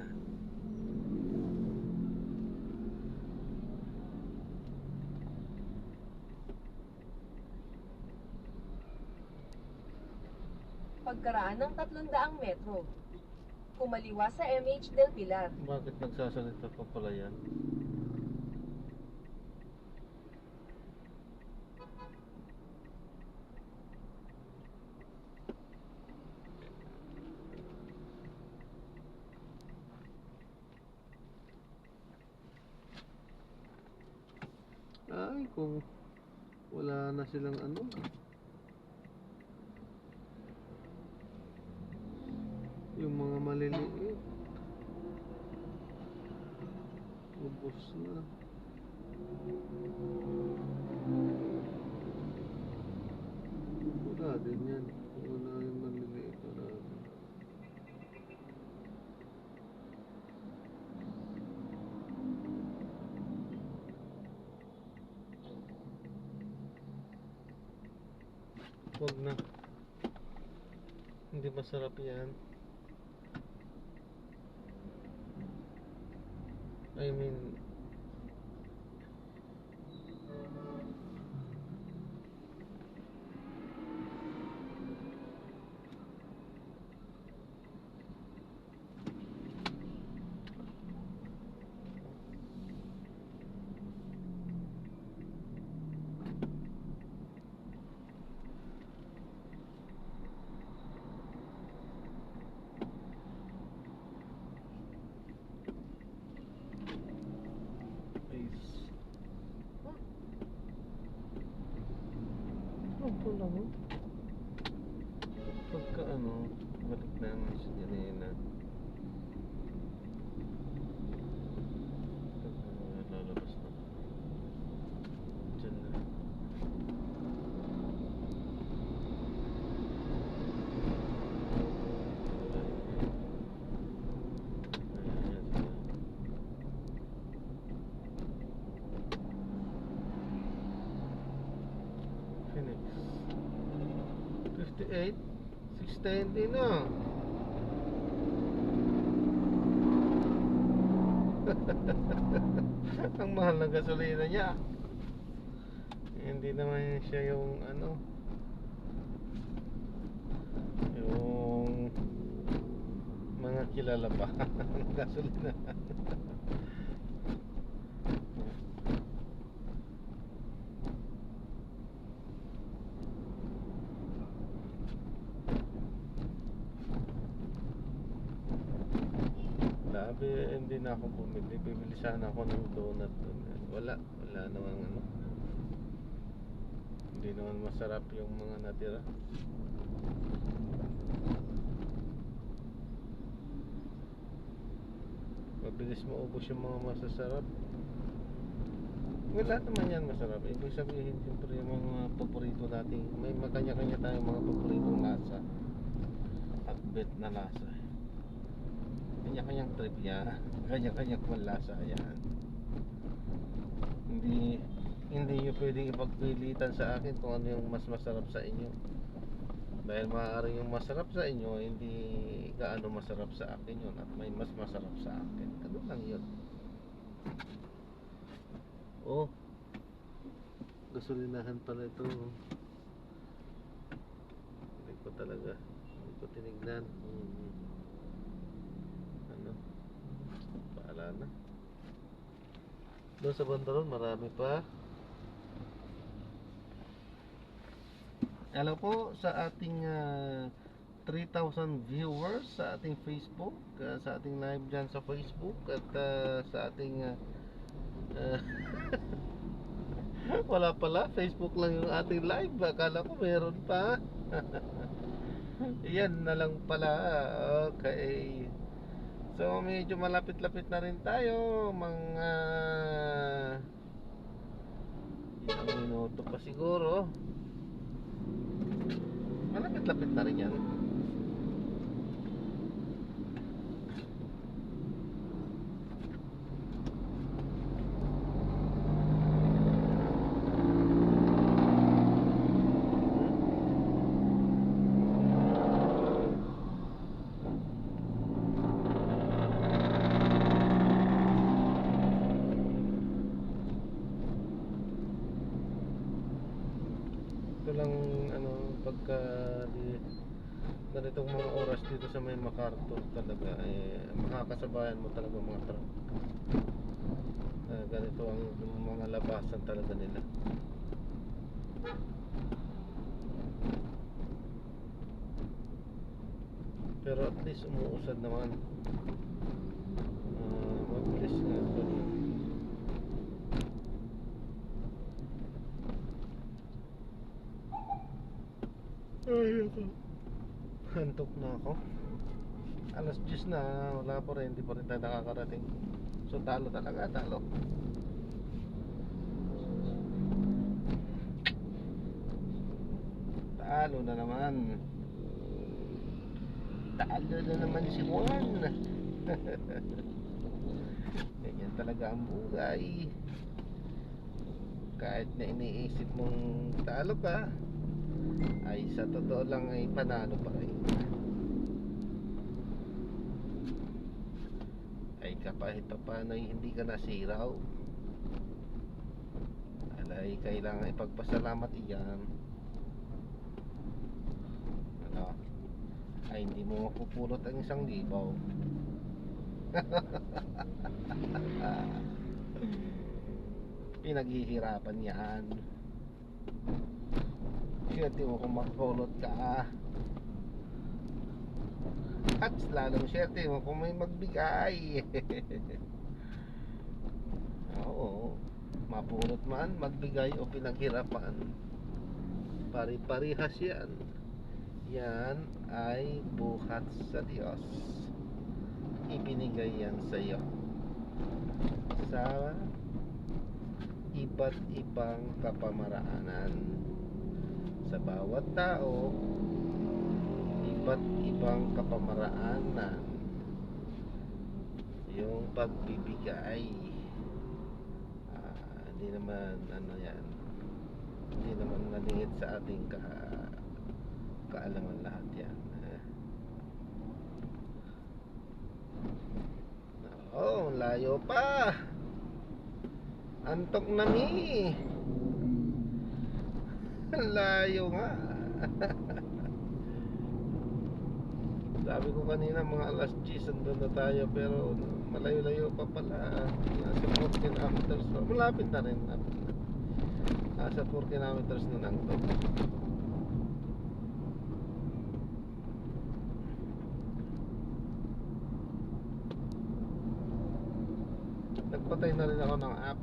Pagkaraan ng 300 metro. Kumaliwa sa MH Del Pilar. Bakit nagsasalita pa pala yan? Ay, kung wala na silang ano. Yung mga maliliit. Ubus na. Wala din yan. Kung wala yung maliliit, wala din. Huwag na. Hindi masarap yan. I mean, ito lang. Pagka ano, balik naman siya ganina. Lalabas na. Diyan na. Ayan, sila. Phoenix 58 610 din na. Ang mahal ng gasolina niya. Hindi naman siya yung ano, yung mga kilala pa ng gasolina. Sabi, hindi na ako bumili. Bibili sana ako ng donut dun. Wala namang ano. Hindi naman masarap yung mga natira. Mabilis maubos yung mga masasarap. Wala naman yan masarap. Ibig sabihin, siyempre yung mga paborito natin. May makanya-kanya tayong mga paboritong lasa. At bet na lasa. Kanya-kanyang trip yan. Kanya-kanyang lasa yan. Hindi nyo pwedeng ipagpilitan sa akin kung ano yung mas masarap sa inyo. Dahil maaaring yung masarap sa inyo, hindi gaano masarap sa akin yun. At may mas masarap sa akin. Ano lang yun. Oh, gasolinahan pala ito. Hindi ko talaga, hindi ko tinignan. Ano, paala na. Doon sa bandaron marami pa. Hello po sa ating 3,000 viewers sa ating Facebook, sa ating live dyan sa Facebook, at sa ating Wala pala, Facebook lang yung ating live. Akala ko meron pa. Yan na lang pala. Okay. So medyo malapit-lapit na rin tayo. Mga ilang minuto pa siguro. Malapit-lapit na rin yan. Ito lang ano pagka ganitong mga oras dito sa may MacArthur talaga makakasabayan mo talaga mga truck. Ganito ang mga labasan talaga nila. Pero at least umuusad naman. Mabilis nga ito. Hantok na ako. Alas 10 na, wala pa rin, hindi pa rin tayo nakakarating. So talo talaga, talo. Talo na naman. Talo na naman si Juan. Ganyan talaga ang buhay. Kahit na iniisip mong talo ka, ay sa totoo lang ay panalo pa rin. Ay kahit pa paano ay hindi ka nasiraw. Alay kailangan ipagpasalamat iyan. Ano? Ay hindi mo mapupulot ang 1,000. Pinaghihirapan yan. Swerte mo kung makapulot ka. At lalong swerte mo kung may magbigay. Oo, mapulot man, magbigay o pinaghirapan, pari-parihas yan. Yan ay buhat sa Diyos. Ibinigay yan sa iyo sa iba't ibang kapamaraanan. Sa bawat tao, iba't ibang kapamaraanan yung pagbibigay. Hindi naman ano yan, hindi naman nalingit sa ating kaalaman lahat yan. Oh, layo pa. Antok na mi. Layo nga. Sabi ko kanina mga alas 10 andun na tayo, pero malayo-layo pa pala. Nasa 4 kilometers pa. Malapit na rin. Nasa 4 kilometers na lang to. Nagpatay na rin ako ng app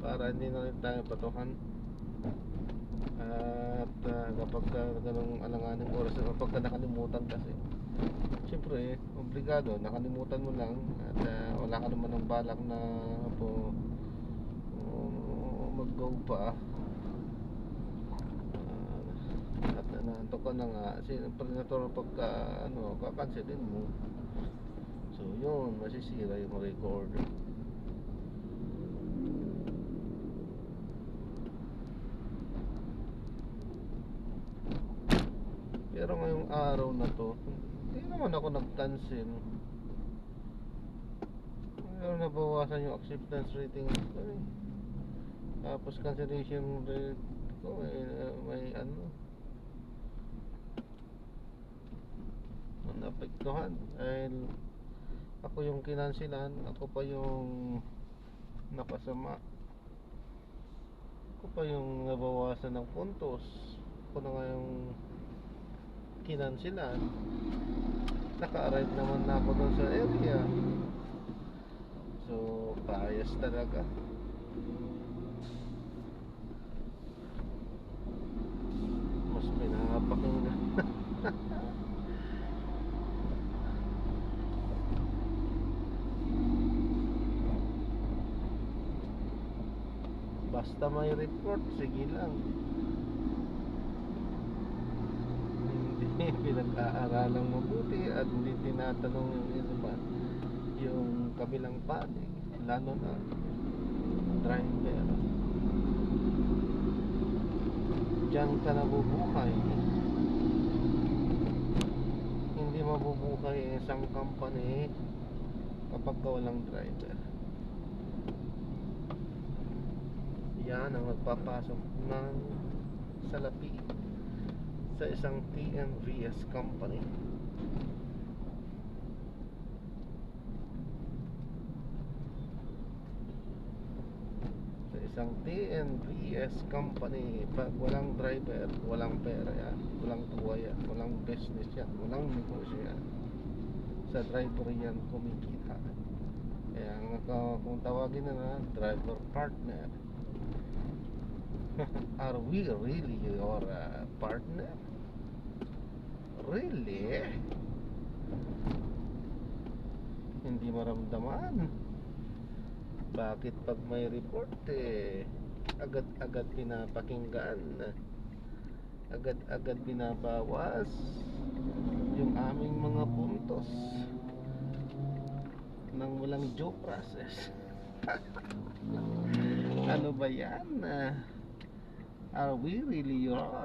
para hindi na rin tayo batuhan. At kapag ganong alanganing oras, kapag nakalimutan kasi, siyempre obligado, nakalimutan mo lang. At wala ka naman ng balak na mag-go pa. At naantok ka na nga, siyempre natural pagka kakansilin mo. So yun, masisira yung record. Pero ngayong araw na to, hindi naman ako nag-cancel. Pero nabawasan yung acceptance rating ko eh. Tapos cancellation rate ko may napektuhan dahil ako yung kinansilan, ako pa yung napasama, ako pa yung nabawasan ng puntos, ako na nga yung kinansilan. Naka-arrive naman na ako doon sa area. So bias talaga. Basta may report, sige lang. Hindi pinag-aaralang mabuti at hindi tinatanong yung iba, yung kabilang panig, lalo na driver. Diyan ka nabubuhay. Hindi mabubuhay ang isang company kapag ka walang driver. Yan ang nagpapasok ng salapi sa isang TNVS company. Sa isang TNVS company, pag walang driver, walang pera yan, walang tuwa yan, walang business yan, walang negosyo yan. Sa driver yan kumikita. Kaya kung tawagin na driver partner. Are we really your partner? Really? Hindi maramdaman. Bakit pag may report agad-agad pinapakinggan, agad-agad binabawas yung aming mga puntos nang walang due process? Ano ba yan? Are we really your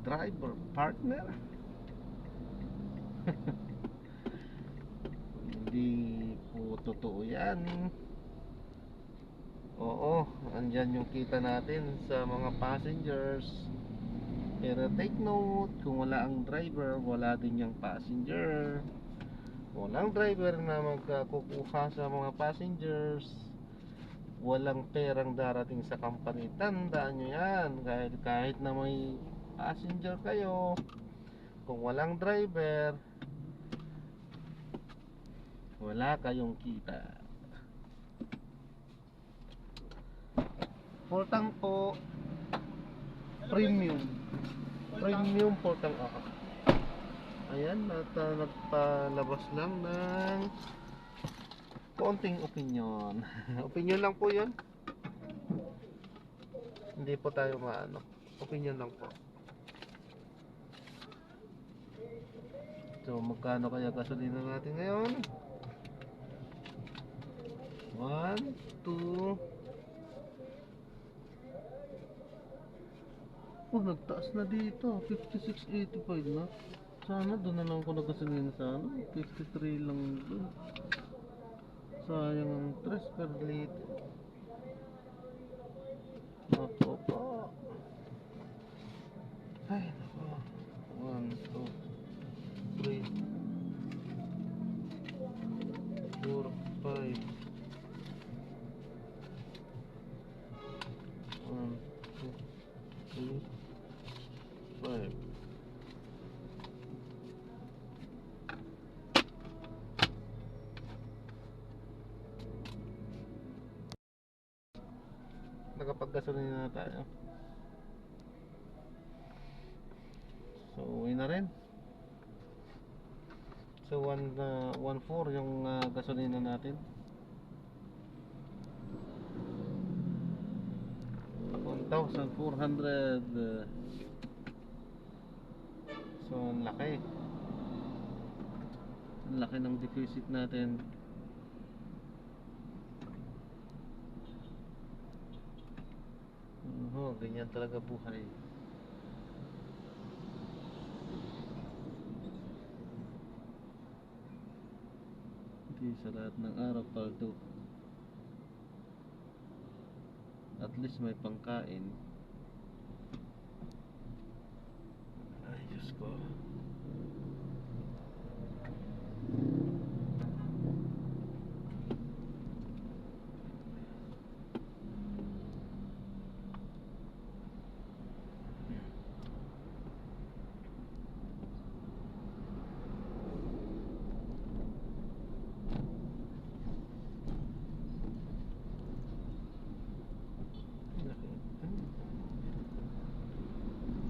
driver partner? Hindi po totoo yan. Oo, andyan yung kita natin sa mga passengers. Pero take note, kung wala ang driver, wala din yung passenger. Walang driver na magkukuha sa mga passengers, walang perang darating sa company. Tandaan nyo yan. Kahit na may passenger kayo, kung walang driver, wala kayong kita. Portang po, premium portang. Ayan, at nagpalabas lang ng konting opinion. Opinion lang po yun. Hindi po tayo maano. Opinion lang po. So, magkano kaya gasolina natin ngayon? 1, 2. Oh, nagtaas na dito. 56.85 na. Sana doon na lang ako nagasolina sa ano. 53 lang doon. Sayang ang 3 per liter. Nako po. Ay, nako. 1, 2, 3, 4, 5. 1, 2, 3, 5. Nakapaggasolina na tayo. So, uwi na rin. So, 1.4 yung gasolina natin. 1,400. So, ang laki. Ang laki ng deficit natin. Ganyan talaga buhay. Hindi sa lahat ng araw paldo. At least may pangkain. Ay, Diyos ko.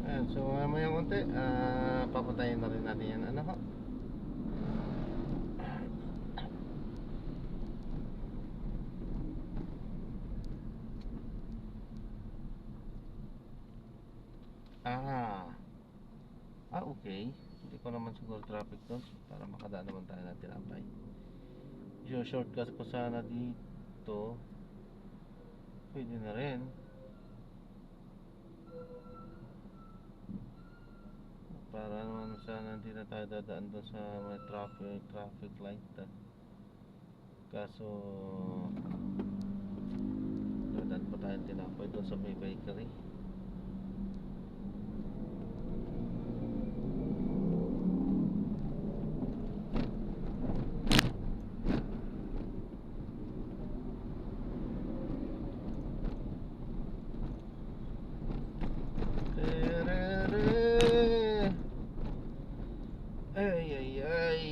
Ayan, so mamaya konti, papatayin na rin natin yan. Ano ho? Ah, okay. Hindi ko naman siguro traffic doon para makadaan naman tayo ng tinapay. Yung shortcut ko sana dito, pwede na rin. Para naman sana hindi na tayo dadaan doon sa may traffic light. Kaso, dadaan pa tayo ng tinapay doon sa may bakery. Ay, ay, ay.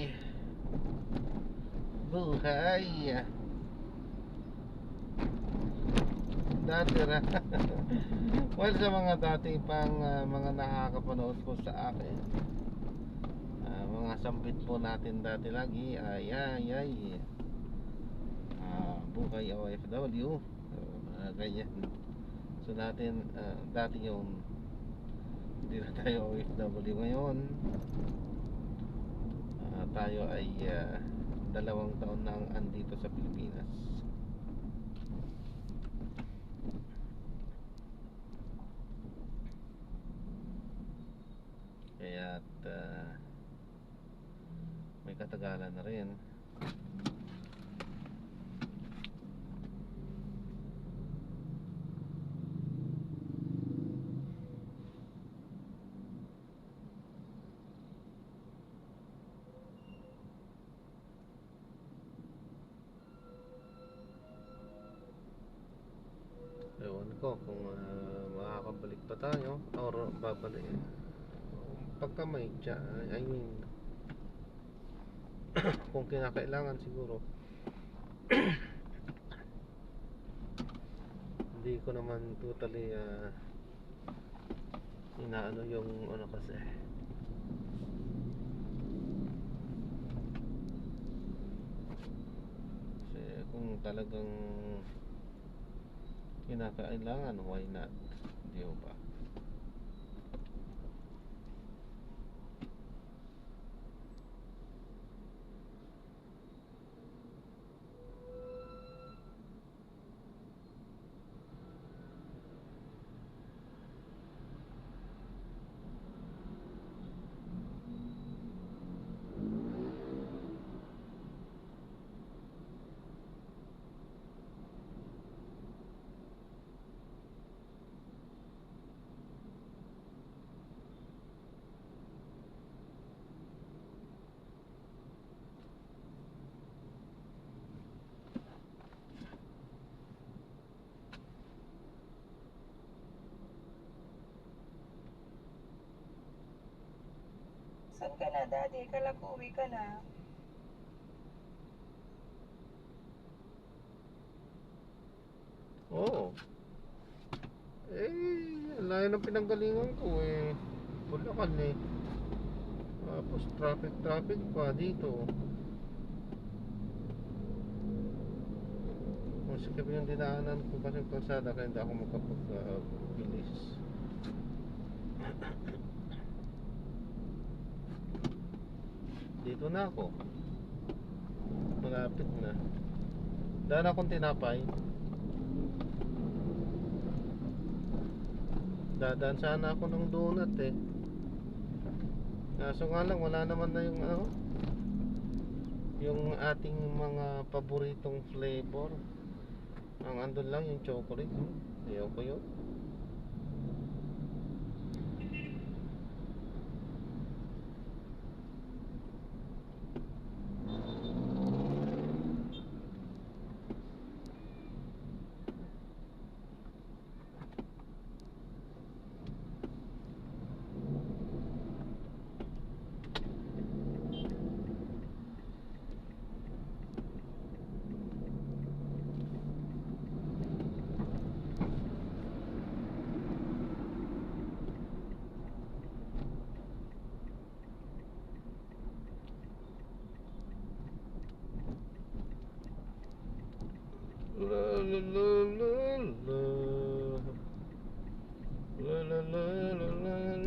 Buhay. Dati ra. Well, sa mga dati pang mga nakakapanood po sa akin, mga sambit po natin dati lagi, ay, ay, ay. Buhay OFW. Mga ganyan. So natin, dati yung hindi na tayo OFW ngayon. Tayo ay 2 taon nang andito sa Pilipinas. Kaya may katagalan na rin. Ewan ko kung makakabalik pa tayo or babalik pagka may I mean kung kinakailangan siguro. Hindi ko naman totally inaano yung ano kasi kung talagang kinakailangan, why not? Di ba? Saan ka na, Daddy? Kala ko uwi ka na. Oo. Layo ng pinanggalingan ko eh. Bulacan eh. Tapos traffic pa dito. Masikip yung dinaanan ko kasi kalsada kaya hindi ako makapag-bilis. Dito na ako. Malapit na. Daan akong tinapay. Dadaan sana ako ng donut eh. Kaso nga lang wala naman na yung ano, yung ating mga paboritong flavor. Ang andun lang yung chocolate. Ayaw ko yun. La la la la la. La la la la la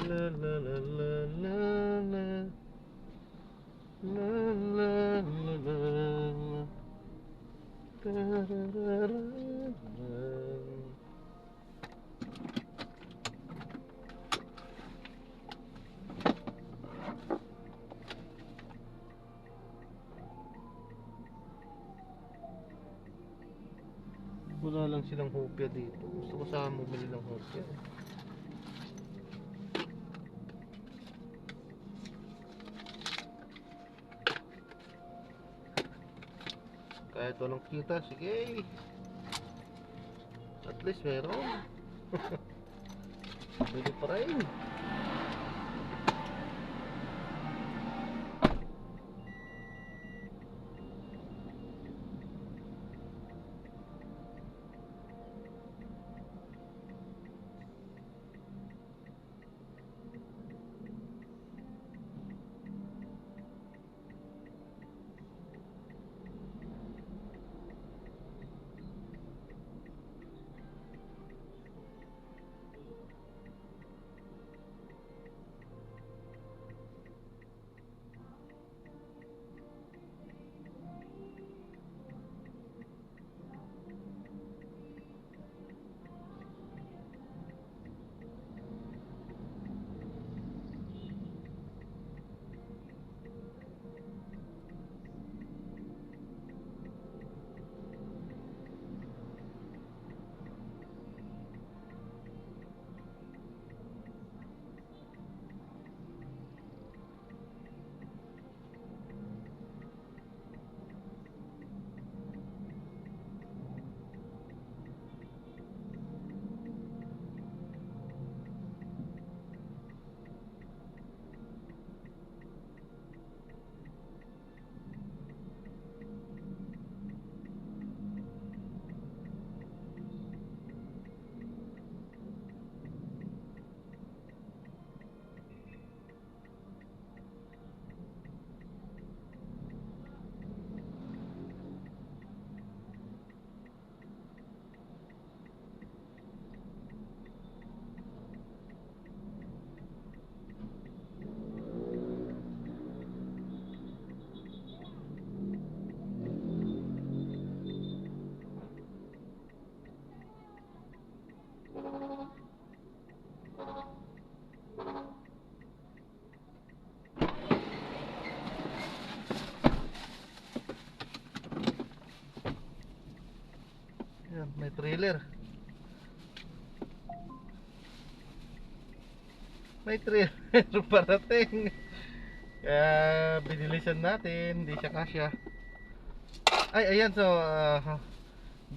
La la la la la la. La la la la la. Tararara. Wala lang silang hopya dito. Gusto ko sana bumili ng hopya. Kahit walang kita, sige. At least meron. Bili pa rin. Yan, may trailer. May trailer parating. Kaya binilisan natin, hindi siya kasya. Ay, ayan, so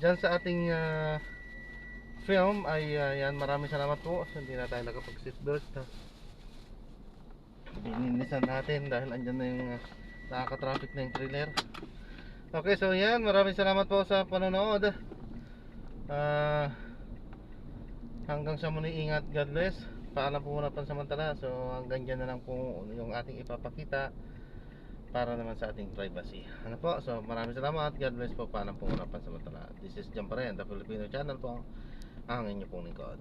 dyan sa ating film ay yan, maraming salamat po. So, hindi na tayo nakapag seatbelt. Binilisan natin dahil andyan na yung nakaka-traffic na yung trailer. Okay, so yan, maraming salamat po sa panonood. Hanggang sa muli, ingat, God bless. Paalam po muna pansamantala. So hanggang dyan na lang po yung ating ipapakita para naman sa ating privacy. Ano po, so maraming salamat, God bless po. Paalam po muna pansamantala. This is John pa rin, the Filipino channel po, ang inyo pong lingkod.